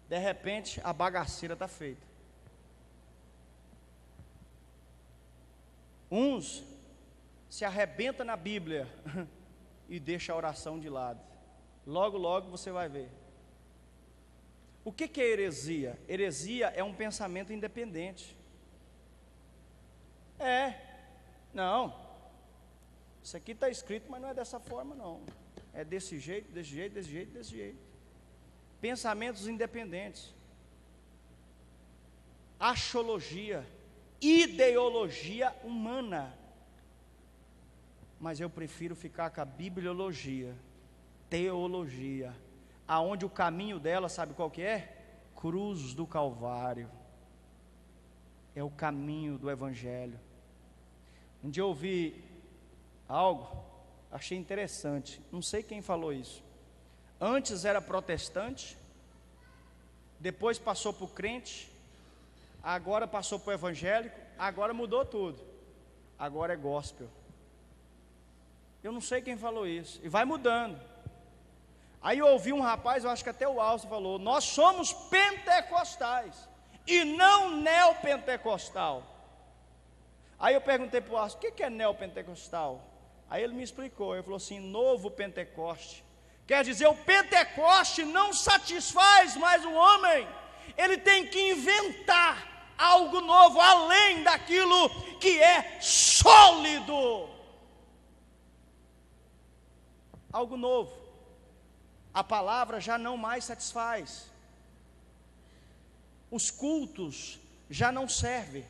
De repente, a bagaceira está feita. Uns se arrebenta na Bíblia e deixa a oração de lado. Logo, logo você vai ver. O que é heresia? Heresia é um pensamento independente. Não, isso aqui está escrito, mas não é dessa forma não. É desse jeito, desse jeito, desse jeito, desse jeito. Pensamentos independentes. Axologia. ideologia humana. Mas eu prefiro ficar com a bibliologia, teologia, aonde o caminho dela, sabe qual que é? Cruz do Calvário. É o caminho do Evangelho. Um dia eu ouvi algo, achei interessante, não sei quem falou isso. Antes era protestante, depois passou para o crente, agora passou para o evangélico, agora mudou tudo, agora é gospel. Eu não sei quem falou isso, e vai mudando. Aí eu ouvi um rapaz, eu acho que até o Alcio falou: nós somos pentecostais e não neopentecostal. Aí eu perguntei para o Alcio: o que é neopentecostal? Aí ele me explicou, ele falou assim: novo Pentecoste. Quer dizer, o Pentecoste não satisfaz mais o homem, ele tem que inventar algo novo, além daquilo que é sólido. Algo novo. A palavra já não mais satisfaz. Os cultos já não servem.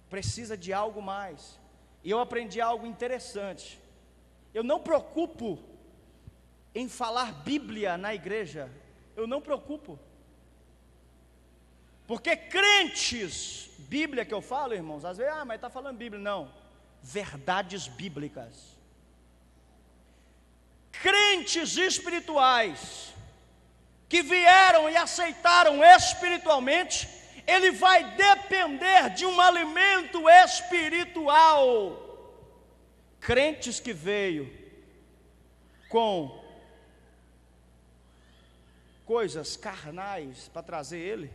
Precisa de algo mais. E eu aprendi algo interessante. Eu não preocupo em falar Bíblia na igreja. Eu não preocupo. Porque crentes, Bíblia que eu falo, irmãos, às vezes, mas está falando Bíblia. Não, verdades bíblicas. Crentes espirituais, que vieram e aceitaram espiritualmente, ele vai depender de um alimento espiritual. Crentes que veio com coisas carnais para trazer ele,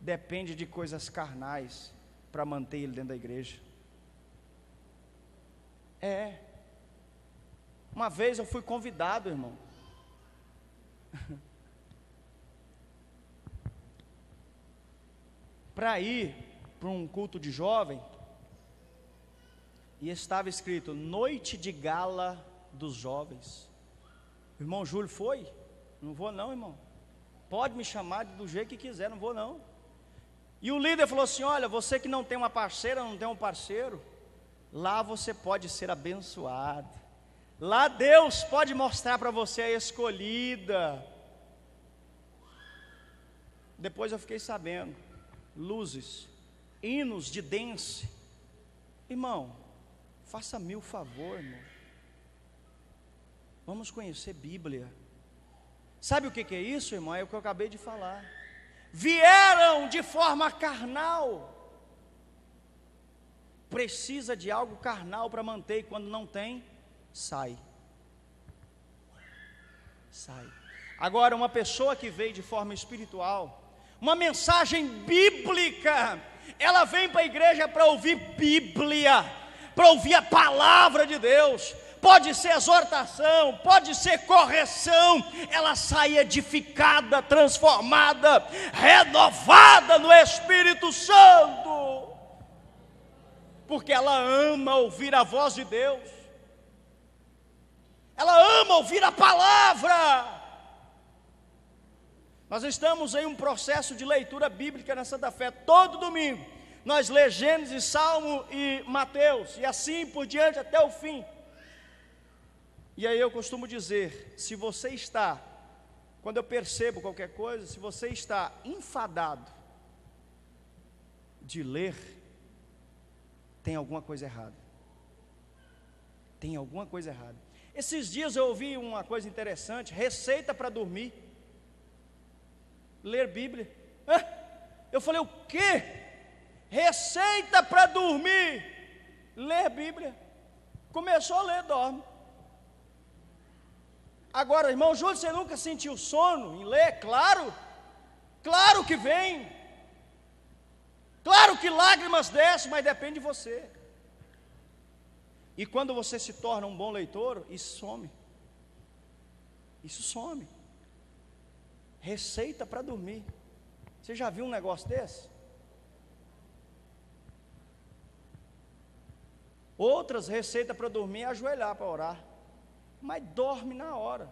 depende de coisas carnais para manter ele dentro da igreja. Uma vez eu fui convidado, irmão, para ir para um culto de jovem, e estava escrito noite de gala dos jovens. O irmão Júlio foi? Não vou não, irmão. Pode me chamar do jeito que quiser, não vou não. E o líder falou assim: olha, você que não tem uma parceira, não tem um parceiro, lá você pode ser abençoado. Lá Deus pode mostrar para você a escolhida. Depois eu fiquei sabendo, luzes, hinos de dance. Irmão, faça-me o favor, irmão. Vamos conhecer Bíblia. Sabe o que é isso, irmão? É o que eu acabei de falar. Vieram de forma carnal. Precisa de algo carnal para manter, e quando não tem, sai. Agora, uma pessoa que veio de forma espiritual, uma mensagem bíblica, ela vem para a igreja para ouvir Bíblia, para ouvir a palavra de Deus. Pode ser exortação, pode ser correção, ela sai edificada, transformada, renovada no Espírito Santo, porque ela ama ouvir a voz de Deus, ela ama ouvir a palavra. Nós estamos em um processo de leitura bíblica na Santa Fé, todo domingo nós lemos Gênesis, Salmo e Mateus, e assim por diante até o fim. E aí eu costumo dizer, se você está, quando eu percebo qualquer coisa, se você está enfadado de ler, tem alguma coisa errada. Tem alguma coisa errada. Esses dias eu ouvi uma coisa interessante, receita para dormir. Ler Bíblia. Eu falei, o quê? Receita para dormir, ler Bíblia. Começou a ler, dorme. Agora, irmão Júlio, você nunca sentiu sono em ler? Claro, claro que vem, claro que lágrimas descem, mas depende de você. E quando você se torna um bom leitor, isso some. Receita para dormir. Você já viu um negócio desse? Outras receitas para dormir é ajoelhar para orar, mas dorme na hora.